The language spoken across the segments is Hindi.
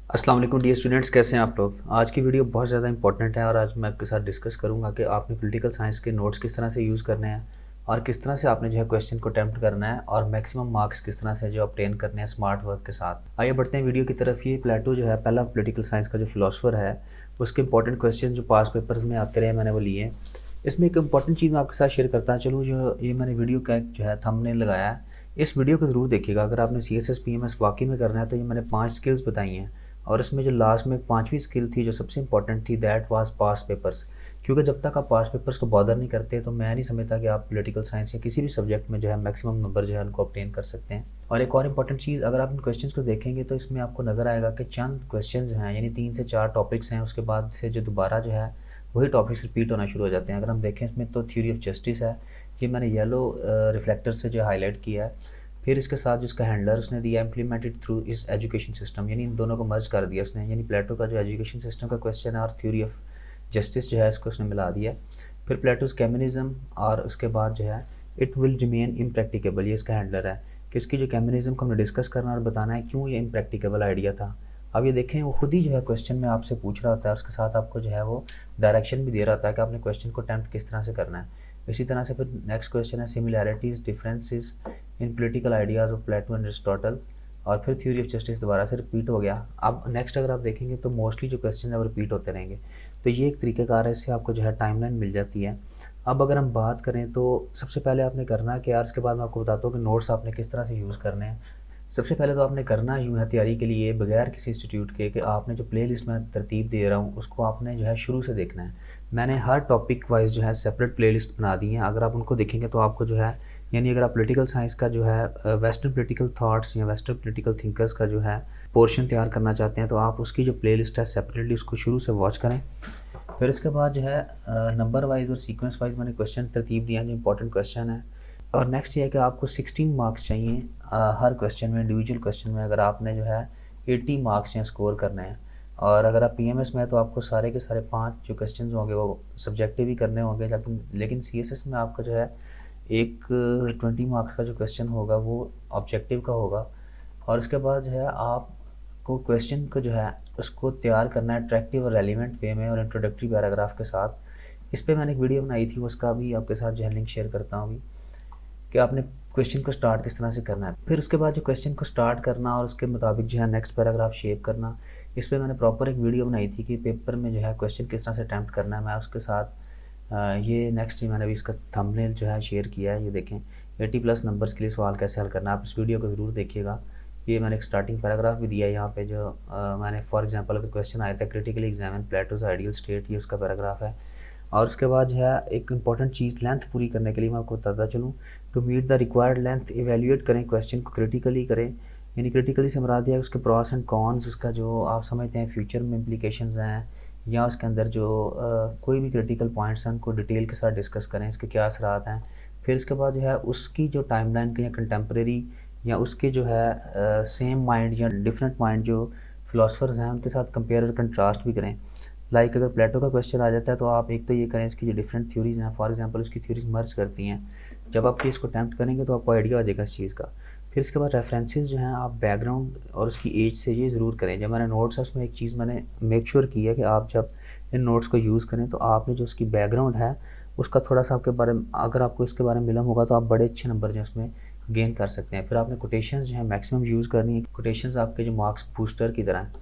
अस्सलाम वालेकुम डियर स्टूडेंट्स, कैसे हैं आप लोग। आज की वीडियो बहुत ज़्यादा इंपॉर्टेंट है और आज मैं आपके साथ डिस्कस करूंगा कि आपने पॉलिटिकल साइंस के नोट्स किस तरह से यूज़ करने हैं और किस तरह से आपने जो है क्वेश्चन को अटेम्प्ट करना है और मैक्सिमम मार्क्स किस तरह से जो ऑब्टेन करने हैं स्मार्ट वर्क के साथ। आइए बढ़ते हैं वीडियो की तरफ। ये प्लेटो जो है पहला पॉलिटिकल साइंस का जो फिलोसफर है, उसके इंपॉर्टेंट क्वेश्चन जो पास पेपर्स में आते रहे मैंने वो लिए हैं। इसमें एक इंपॉर्टेंट चीज़ मैं आपके साथ शेयर करता चलूँ, जो ये मैंने वीडियो का जो है थंबनेल लगाया है, इस वीडियो को ज़रूर देखिएगा। अगर आपने CSS PMS वाकई में करना है तो ये मैंने 5 स्किल्स बताई हैं और इसमें जो लास्ट में 5वीं स्किल थी जो सबसे इंपॉर्टेंट थी, दैट वाज पास्ट पेपर्स। क्योंकि जब तक आप पास्ट पेपर्स को बॉदर नहीं करते तो मैं नहीं समझता कि आप पॉलिटिकल साइंस या किसी भी सब्जेक्ट में जो है मैक्सिमम नंबर जो है उनको ऑब्टेन कर सकते हैं। और एक और इंपॉर्टेंट चीज़, अगर आप इन क्वेश्चंस को देखेंगे तो इसमें आपको नज़र आएगा कि चंद क्वेश्चंस हैं, यानी 3 से 4 टॉपिक्स हैं, उसके बाद से जो दोबारा जो है वही टॉपिक्स रिपीट होना शुरू हो जाते हैं। अगर हम देखें इसमें तो थ्योरी ऑफ जस्टिस है, ये मैंने येलो रिफ्लेक्टर से जो हाईलाइट किया है। फिर इसके साथ जिसका हैंडलर उसने दिया इम्प्लीमेंटेड थ्रू इस एजुकेशन सिस्टम, यानी इन दोनों को मर्ज कर दिया उसने, यानी प्लेटो का जो एजुकेशन सिस्टम का क्वेश्चन है और थ्योरी ऑफ जस्टिस जो है इसको उसने मिला दिया। फिर प्लेटोस केमिनिज्म और उसके बाद जो है इट विल रिमेन इम्प्रैक्टिकेबल, ये इसका हैंडलर है कि इसकी जो केमिनिज्म को हमें डिस्कस करना और बताना है क्यों ये इम्प्रैक्टिकेबल आइडिया था। अब ये देखें, वो खुद ही जो है क्वेश्चन में आपसे पूछ रहा होता है, उसके साथ आपको जो है वो डायरेक्शन भी दे रहा होता है कि आपने क्वेश्चन को अटैम्प्ट किस तरह से करना है। इसी तरह से फिर नेक्स्ट क्वेश्चन है similarities differences in political ideas of Plato and Aristotle, और फिर थ्योरी ऑफ जस्टिस दोबारा से रिपीट हो गया। अब नेक्स्ट अगर आप देखेंगे तो मोस्टली जो क्वेश्चन है वो रिपीट होते रहेंगे। तो ये एक तरीक़ेकार है, इससे आपको जो है टाइमलाइन मिल जाती है। अब अगर हम बात करें तो सबसे पहले आपने करना है कि यार, इसके बाद मैं आपको बताता हूँ कि नोट्स आपने किस तरह से यूज़ करने हैं। सबसे पहले तो आपने करना यूँ है तैयारी के लिए बगैर किसी इंस्टीट्यूट के, कि आपने जो प्लेलिस्ट मैं तरतीब दे रहा हूँ उसको आपने जो है शुरू से देखना है। मैंने हर टॉपिक वाइज जो है सेपरेट प्लेलिस्ट बना दी हैं। अगर आप उनको देखेंगे तो आपको जो है, यानी अगर आप पॉलिटिकल साइंस का जो है वेस्टर्न पॉलिटिकल थॉट्स या वेस्टर्न पॉलिटिकल थिंकर्स का जो है पोर्शन तैयार करना चाहते हैं तो आप उसकी जो प्लेलिस्ट है सेपरेटली उसको शुरू से वॉच करें। फिर इसके बाद जो है नंबर वाइज और सीक्वेंस वाइज मैंने क्वेश्चन तरतीब दिया जो इंपॉर्टेंट क्वेश्चन है। और नेक्स्ट ये है कि आपको 16 मार्क्स चाहिए हर क्वेश्चन में, इंडिविजुअल क्वेश्चन में। अगर आपने जो है 80 मार्क्स या स्कोर करने हैं, और अगर आप PMS में है तो आपको सारे के सारे 5 जो क्वेश्चन होंगे वो सब्जेक्टिव ही करने होंगे। लेकिन CSS में आपका जो है एक 20 मार्क्स का जो क्वेश्चन होगा वो ऑब्जेक्टिव का होगा। और उसके बाद जो है आपको क्वेश्चन को जो है उसको तैयार करना है अट्रैक्टिव और रेलिवेंट वे में और इंट्रोडक्टरी पैराग्राफ के साथ। इस पे मैंने एक वीडियो बनाई थी, उसका भी आपके साथ जो है लिंक शेयर करता हूँ अभी, कि आपने क्वेश्चन को स्टार्ट किस तरह से करना है। फिर उसके बाद जो क्वेश्चन को स्टार्ट करना और उसके मुताबिक जो है नेक्स्ट पैराग्राफ शेप करना, इस पे मैंने प्रॉपर एक वीडियो बनाई थी कि पेपर में जो है क्वेश्चन किस तरह से अटैम्प्ट करना है। मैं उसके साथ ये नेक्स्ट मैंने अभी इसका थंबनेल जो है शेयर किया है, ये देखें 80+ नंबर्स के लिए सवाल कैसे हल करना है। आप इस वीडियो को ज़रूर देखिएगा। ये मैंने एक स्टार्टिंग पैराग्राफ भी दिया है यहाँ पे, जो मैंने फॉर एग्जांपल अगर क्वेश्चन आया था critically examine Plato's ideal state, ये उसका पैराग्राफ है। और उसके बाद जो है एक इंपॉर्टेंट चीज़ लेंथ पूरी करने के लिए मैं आपको बताता चलूँ, to meet the required length evaluate करें, क्वेश्चन को क्रिटिकली करें। यानी क्रिटिकली से मुराद है उसके प्रॉस एंड कॉन्स, उसका जो आप समझते हैं फ्यूचर में इम्प्लीकेशंस हैं, या उसके अंदर जो कोई भी क्रिटिकल पॉइंट्स हैं उनको डिटेल के साथ डिस्कस करें, इसके क्या असरात हैं। फिर इसके बाद जो है उसकी जो टाइमलाइन के या कंटेम्प्रेरी या उसके जो है सेम माइंड या डिफरेंट माइंड जो फिलोसफर्स हैं उनके साथ कंपेयर और कंट्रास्ट भी करें। लाइक अगर प्लेटो का क्वेश्चन आ जाता है तो आप एक तो ये करें इसकी जो डिफरेंट थ्योरीज़ हैं, फॉर एग्जांपल उसकी थ्योरीज मर्ज करती हैं। जब आप इसको अटैम्प्ट करेंगे तो आपको आइडिया हो जाएगा इस चीज़ का। फिर इसके बाद रेफरेंसेस जो हैं आप बैकग्राउंड और उसकी एज से ये ज़रूर करें। जब मैंने नोट्स है उसमें एक चीज़ मैंने मेक श्योर की है कि आप जब इन नोट्स को यूज़ करें तो आपने जो उसकी बैकग्राउंड है उसका थोड़ा सा आपके बारे में, अगर आपको इसके बारे में मिलम होगा तो आप बड़े अच्छे नंबर जो है उसमें गेन कर सकते हैं। फिर आपने कोटेशंस जो है मैक्सिमम यूज़ करनी है। कोटेशंस आपके जो मार्क्स बूस्टर की तरह हैं।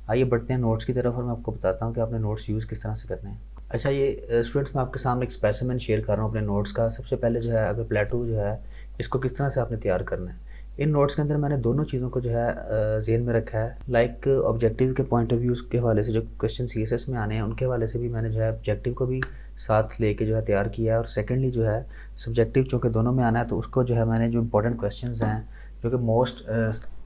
आइए बढ़ते हैं नोट्स की तरफ और मैं आपको बताता हूँ कि आपने नोट्स यूज़ किस तरह से करने हैं। अच्छा, ये स्टूडेंट्स मैं आपके सामने एक स्पेसिमेन शेयर कर रहा हूँ अपने नोट्स का। सबसे पहले जो है अगर प्लेटो जो है इसको किस तरह से आपने तैयार करना है। इन नोट्स के अंदर मैंने दोनों चीज़ों को जो है ज़हन में रखा है। लाइक ऑब्जेक्टिव के पॉइंट ऑफ व्यू के हवाले से जो क्वेश्चन CSS में आने हैं उनके हवाले से भी मैंने जो है ऑब्जेक्टिव को भी साथ लेके जो है तैयार किया है। और सेकेंडली जो है सब्जेक्टिव चूँकि दोनों में आना है तो उसको जो है मैंने जो इंपॉर्टेंट क्वेश्चन हैं जो कि मोस्ट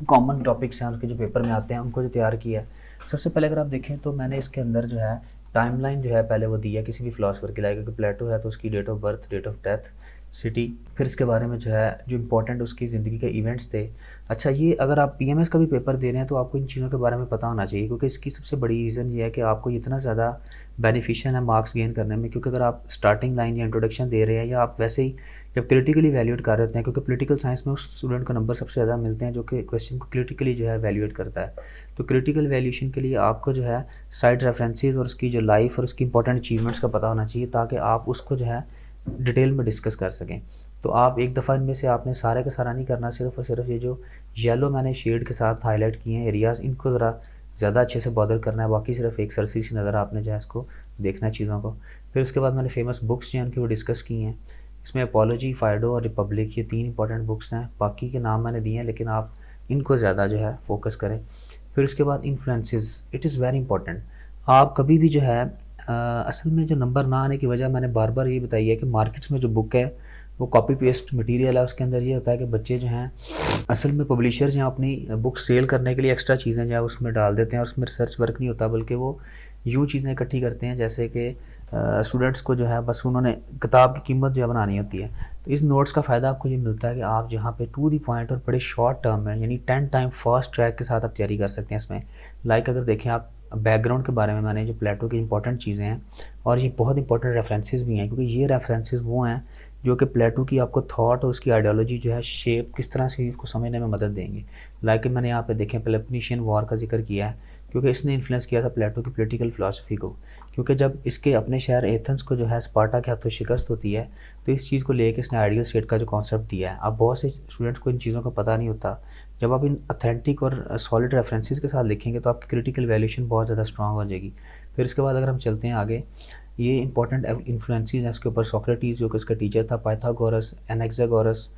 कॉमन टॉपिक्स हैं उनके जो पेपर में आते हैं उनको जो तैयार किया है। सबसे पहले अगर आप देखें तो मैंने इसके अंदर जो है टाइमलाइन जो है पहले वो दी है किसी भी फिलोसफर की। लाइक अगर प्लेटो है तो उसकी date of birth, date of death, city, फिर इसके बारे में जो है जो इम्पोर्टेंट उसकी ज़िंदगी के इवेंट्स थे। अच्छा, ये अगर आप पीएमएस का भी पेपर दे रहे हैं तो आपको इन चीज़ों के बारे में पता होना चाहिए, क्योंकि इसकी सबसे बड़ी रीज़न ये है कि आपको इतना ज़्यादा बेनिफिशियल है मार्क्स गेन करने में। क्योंकि अगर आप स्टार्टिंग लाइन या इंट्रोडक्शन दे रहे हैं, या आप वैसे ही जब क्रिटिकली वैल्यूएट कर रहे होते हैं, क्योंकि पॉलिटिकल साइंस में उस स्टूडेंट को नंबर सबसे ज़्यादा मिलते हैं जो कि क्वेश्चन को क्रिटिकली जो है वैल्यूएट करता है। तो क्रिटिकल वैल्यूएशन के लिए आपको जो है साइड रेफरेंसेस और उसकी जो लाइफ और उसकी इंपॉर्टेंट अचीवमेंट्स का पता होना चाहिए, ताकि आप उसको जो है डिटेल में डिस्कस कर सकें। तो आप एक दफ़ा इनमें से आपने सारे का सारा नहीं करना, सिर्फ और सिर्फ ये जो येलो मैंने शेड के साथ हाईलाइट किए हैं एरियाज़, इनको ज़रा ज़्यादा अच्छे से बॉदर करना है। बाकी सिर्फ एक सरसरी सी नज़र आपने जो है इसको देखना है चीज़ों को। फिर उसके बाद मैंने फेमस बुक्स जो हैं उनकी वो डिस्कस की हैं। इसमें अपोलॉजी, फाइडो और रिपब्लिक, ये 3 इंपॉर्टेंट बुक्स हैं। बाकी के नाम मैंने दिए हैं, लेकिन आप इनको ज़्यादा जो है फोकस करें। फिर उसके बाद influences, it is very important. आप कभी भी जो है असल में जो नंबर ना आने की वजह मैंने बार बार ये बताई है कि मार्केट्स में जो बुक है वो कॉपी पेस्ट मटेरियल है। उसके अंदर ये होता है कि बच्चे जो हैं असल में पब्लिशर जो हैं अपनी बुक सेल करने के लिए एक्स्ट्रा चीज़ें जो है उसमें डाल देते हैं, और उसमें रिसर्च वर्क नहीं होता, बल्कि वो यूँ चीज़ें इकट्ठी करते हैं जैसे कि स्टूडेंट्स को जो है बस उन्होंने किताब की कीमत जो है बनानी होती है। तो इस नोट्स का फ़ायदा आपको ये मिलता है कि आप जहाँ पे टू दी पॉइंट और बड़े शॉर्ट टर्म में, यानी 10 टाइम फास्ट ट्रैक के साथ आप तैयारी कर सकते हैं इसमें। लाइक अगर देखें आप बैकग्राउंड के बारे में, मैंने जो प्लेटो की इंपॉर्टेंट चीज़ें हैं, और ये बहुत इंपॉर्टेंट रेफरेंसेस भी हैं, क्योंकि ये रेफरेंसेस वो हैं जो कि प्लेटो की आपको थॉट और उसकी आइडियोलॉजी जो है शेप किस तरह से इसको समझने में मदद देंगे। लाइक मैंने यहाँ पे देखें पेलोपोनेशियन वॉर का जिक्र किया है, क्योंकि इसने इन्फ्लुएंस किया था प्लेटो की पॉलिटिकल फ़िलासफ़ी को। क्योंकि जब इसके अपने शहर एथेंस को जो है स्पार्टा के हाथों शिकस्त होती है, तो इस चीज़ को लेके इसने आइडियल स्टेट का जो कॉन्सेप्ट दिया है। अब बहुत से स्टूडेंट्स को इन चीज़ों का पता नहीं होता। जब आप इन ऑथेंटिक और सॉलिड रेफरेंसेस के साथ लिखेंगे तो आपकी क्रिटिकल वैल्यूएशन बहुत ज़्यादा स्ट्रॉन्ग हो जाएगी। फिर इसके बाद अगर हम चलते हैं आगे, ये इंपॉर्टेंट इन्फ्लुएंसेस हैं इसके ऊपर। सोक्रेटिस जो कि इसका टीचर था, पाइथागोरस, एनाक्सागोरस,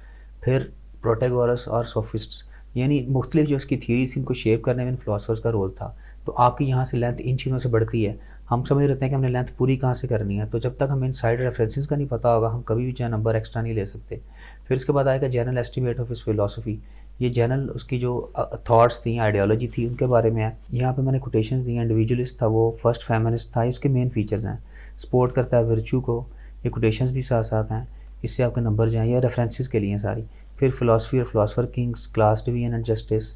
फिर प्रोटैगोरस और सोफिस्ट्स, यानी मुख्तलिफ जो इसकी थीरीज थी इनको शेप करने में इन फिलोसफर्स का रोल था। तो आपकी यहाँ से लेंथ इन चीज़ों से बढ़ती है। हम समझ रहते हैं कि हमने लेंथ पूरी कहाँ से करनी है, तो जब तक हमें इन साइड रेफरेंसेस का नहीं पता होगा हम कभी भी जो नंबर एक्स्ट्रा नहीं ले सकते। फिर इसके बाद आएगा जनरल एस्टिमेट ऑफ इस फिलोसफी। ये जनरल उसकी जो थॉट्स थी, आइडियोलॉजी थी, उनके बारे में है। यहाँ पे मैंने कोटेशंस दी हैं। इंडिविजुअलिस्ट था वो, फर्स्ट फेमिनिस्ट था, इसके मेन फीचर्स हैं। सपोर्ट करता है वर्च्यू को, ये कोटेशंस भी साथ साथ हैं। इससे आपके नंबर जो हैं ये रेफरेंसेस के लिए हैं सारी। फिर फिलोसफी और philosopher Kings, class division and justice.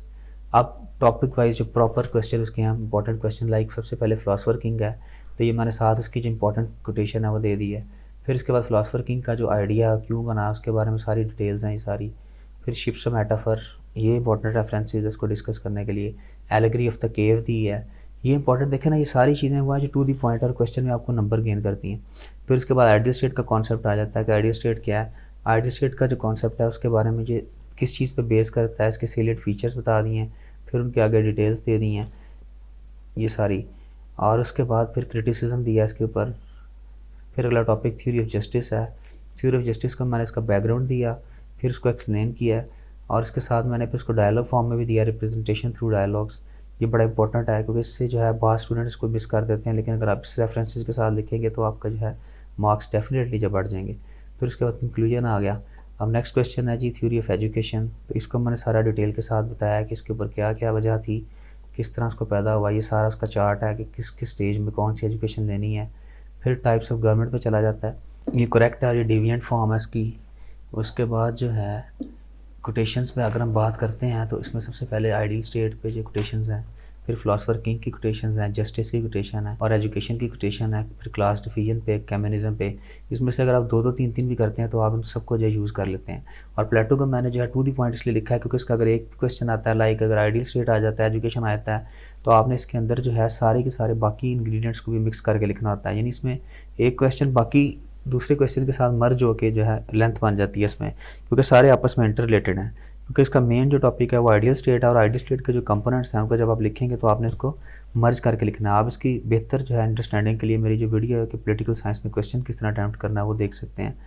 अब टॉपिक वाइज जो प्रॉपर क्वेश्चन उसके हैं, इंपॉर्टेंट क्वेश्चन, लाइक सबसे पहले फिलोसफर किंग है, तो ये मैंने साथ इसकी जो इंपॉर्टेंट कोटेशन है वो दे दी है। फिर इसके बाद फिलोसफर किंग का जो आइडिया क्यों बना उसके बारे में सारी डिटेल्स हैं ये सारी। फिर शिप्स मेटाफर, ये इंपॉर्टेंट रेफरेंसेस इसको डिस्कस करने के लिए। एलेगरी ऑफ द केव दी है, ये इंपॉर्टेंट देखें ना, ये सारी चीज़ें वो हैं जो टू दी पॉइंट और क्वेश्चन में आपको नंबर गेन करती हैं। फिर उसके बाद आइडियल स्टेट का कॉन्सेप्ट आ जाता है कि आइडियल स्टेट क्या है। आइडियल स्टेट का जो कॉन्सेप्ट है उसके बारे में ये किस चीज़ पे बेस करता है, इसके सेलेक्ट फीचर्स बता दिए हैं। फिर उनके आगे डिटेल्स दे दी हैं ये सारी, और उसके बाद फिर क्रिटिसिज्म दिया इसके ऊपर। फिर अगला टॉपिक थ्योरी ऑफ जस्टिस है। थ्योरी ऑफ जस्टिस का मैंने इसका बैकग्राउंड दिया, फिर उसको एक्सप्लेन किया है, और इसके साथ मैंने फिर उसको डायलॉग फॉर्म में भी दिया, रिप्रेजेंटेशन थ्रू डायलॉग्स। ये बड़ा इंपॉर्टेंट है क्योंकि इससे जो है बहुत स्टूडेंट्स को मिस कर देते हैं, लेकिन अगर आप इस रेफरेंसेस के साथ लिखेंगे तो आपका जो है मार्क्स डेफिनेटली जब बढ़ जाएंगे। फिर उसके बाद कंक्लूजन आ गया। अब नेक्स्ट क्वेश्चन है जी थ्योरी ऑफ एजुकेशन। तो इसको मैंने सारा डिटेल के साथ बताया कि इसके ऊपर क्या क्या वजह थी, किस तरह उसको पैदा हुआ, ये सारा उसका चार्ट है कि किस किस स्टेज में कौन सी एजुकेशन लेनी है। फिर टाइप्स ऑफ गवर्नमेंट पे चला जाता है, ये करेक्ट है और ये डिविएंट फॉर्म है इसकी। उसके बाद जो है कोटेशंस में अगर हम बात करते हैं तो इसमें सबसे पहले आइडियल स्टेट पे जो कोटेशंस हैं, फिर फिलोसफर किंग की कोटेशंस हैं, जस्टिस की कोटेशन है, और एजुकेशन की कोटेशन है, फिर क्लास डिवीजन पे, कम्युनिज्म पे। इसमें से अगर आप दो दो तीन तीन भी करते हैं तो आप इन सबको जो है यूज़ कर लेते हैं। और प्लेटो को मैंने जो है टू दी पॉइंट इसलिए लिखा है क्योंकि इसका अगर एक क्वेश्चन आता है, लाइक अगर आइडियल स्टेट आ जाता है, एजुकेशन आ जाता है, तो आपने इसके अंदर जो है सारे के सारे बाकी इंग्रेडिएंट्स को भी मिक्स करके लिखना होता है। यानी इसमें एक क्वेश्चन बाकी दूसरे क्वेश्चन के साथ मर्ज होकर जो है लेंथ बन जाती है इसमें, क्योंकि सारे आपस में इंटर रिलेटेड हैं। क्योंकि इसका मेन जो टॉपिक है वो आइडियल स्टेट है, और आइडियल स्टेट के जो कंपोनेंट्स हैं उनको जब आप लिखेंगे तो आपने इसको मर्ज करके लिखना है। आप इसकी बेहतर जो है अंडरस्टैंडिंग के लिए मेरी जो वीडियो है कि पॉलिटिकल साइंस में क्वेश्चन किस तरह अटैम्प्ट करना है वो देख सकते हैं।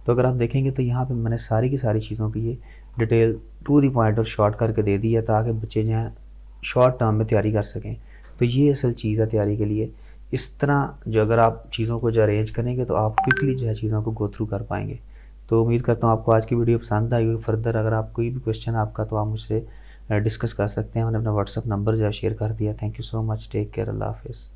तो अगर आप देखेंगे तो यहाँ पे मैंने सारी की सारी चीज़ों की ये डिटेल टू दी पॉइंट और शॉर्ट करके दे दी है, ताकि बच्चे जो हैं शॉर्ट टर्म में तैयारी कर सकें। तो ये असल चीज़ है तैयारी के लिए। इस तरह जो अगर आप चीज़ों को जो अरेंज करेंगे तो आप क्विकली जो है चीज़ों को गो थ्रू कर पाएंगे। तो उम्मीद करता हूँ आपको आज की वीडियो पसंद आई होगी। फर्दर अगर आप कोई भी क्वेश्चन आपका तो आप मुझसे डिस्कस कर सकते हैं। मैंने अपना व्हाट्सअप नंबर जो है शेयर कर दिया। Thank you so much, take care, अल्लाह हाफिज़।